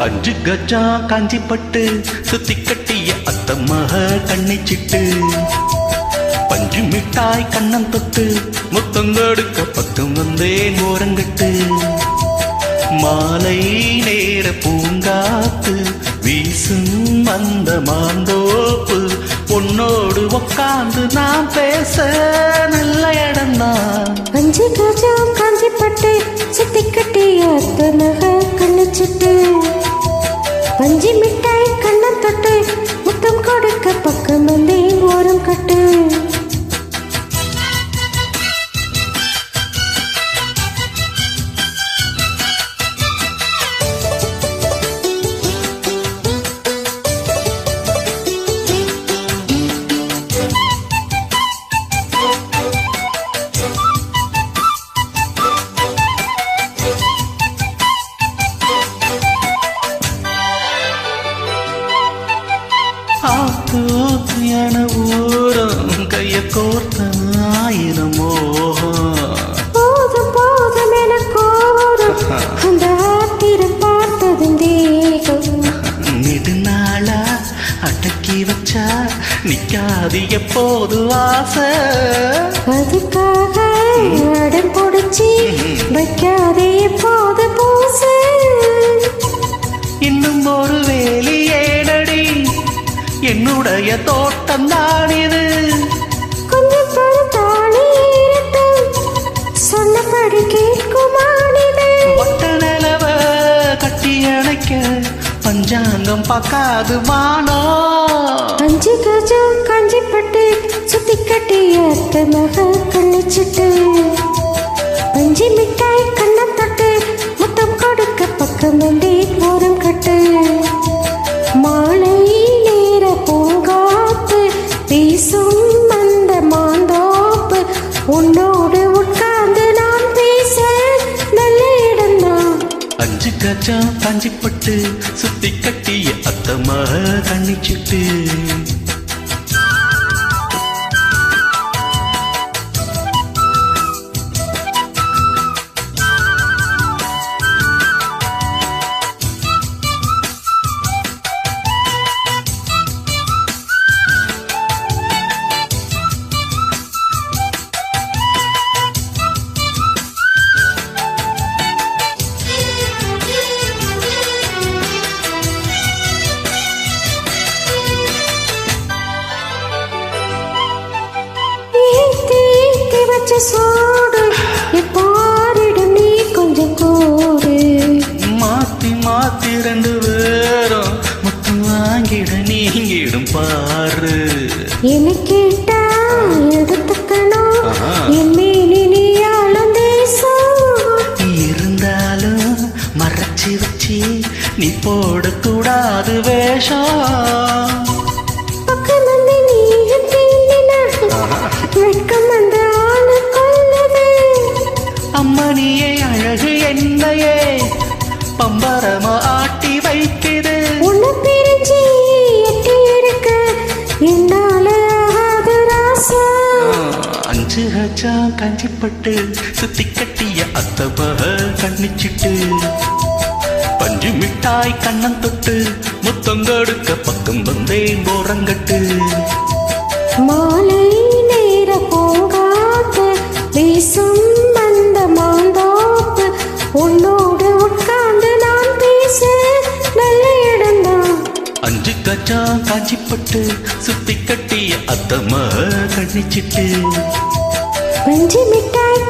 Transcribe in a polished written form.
5 கஜா காஞ்சிப்பட்டு சுத்தி கட்டிய அத்தம்மக கண்ணிச்சிட்டு பஞ்சு மிட்டாய் கண்ணம் தொட்டு முத்தங்கொடுக்க பக்கம் வந்தேன் ஓரங்கட்டு மாலை நேர பூங்காத்து வீசும் அந்த மாந்தோப்பு உன்னோடு உக்காந்து நான் பேச நல்ல இடம்தான் 5 கஜா காஞ்சிப்பட்டு சுத்தி கட்டிய அத்தம்மக கண்ணிச்சிட்டு பஞ்சு மிட்டாய் கண்ணம் தொட்டு முத்தம் கொடுக்க பக்கம் வந்தேன் ஓரம் கட்டு என ஊரம் கைய கோர்த்த 1000 மோகம் போதும் போதும் என கோரும் அந்த ஆத்திரம் பார்த்ததும் தேகம் நெடுநாளா அடக்கி வச்சா நிக்காது எப்போது ஆசை அதுக்காக அடம் பொடிச்சி வைக்காதே எப்போது பூச இன்னும் ஒரு வேலி ஏனடி என்னுடைய தோட்டம் தான் இது கொஞ்சம் பொறுத்தானே இருட்டும் சொன்னபடி கேட்குமானிது ஒட்ட நிலவ கட்டி அணைக்க பஞ்சாங்கம் பார்க்காது வானோ 5 கஜம் காஞ்சிப்பட்டு சுத்தி கட்டிய அத்தம்மக கண்ணிச்சிட்டு பஞ்சு மிட்டாய் கண்ணம் தொட்டு முத்தம் கொடுக்க பக்கம் வந்தே ஓரம் கட்டு மாலை நேர பூங்காத்து வீசும் அந்த மாந்தோப்பு உன்னோடு உட்கார்ந்து நான் பேச நல்ல இடம்தான் 5 கஜம் காஞ்சிப்பட்டு சுத்தி கட்டிய அத்தம்மக கண்ணிச்சிட்டு சோடு எப்பாரிடும் நீ கொஞ்சம் கூடு மாத்தி மாத்தி 2 பேரும் முத்தம் வாங்கிட நீங்கிடும் பாரு என்ன கேட்டா எடுத்துக்கணும் என் மேனி நீ ஆளும் தேசம் இருந்தாலும் மறைச்சி வச்சு நீ போடக்கூடாது வேஷம் பக்கம் வந்து நீ வெட்கம் அந்த அம்மனியே அழகு என்னையே பம்பரமா ஆட்டி வைக்குது உன்னை பிரிஞ்சு எட்டி இருக்க என்னால ஆகாது ராசா 5 கஜா காஞ்சிப்பட்டு சுத்தி கட்டிய அத்தம்மக கண்ணிச்சிட்டு பஞ்சு மிட்டாய் கண்ணம் தொட்டு முத்தங்கொடுக்க பக்கம் வந்தேன் ஓரங்கட்டு மாலை நேர பூங்காத்து வீசும் அந்த மாந்தோப்பு உன்னோடு உட்கார்ந்து நான் பேச நல்ல இடம்தான் 5 கஜா காஞ்சிப்பட்டு சுத்தி கட்டிய அத்தம்மக கண்ணிச்சிட்டு பஞ்சு மிட்டாய்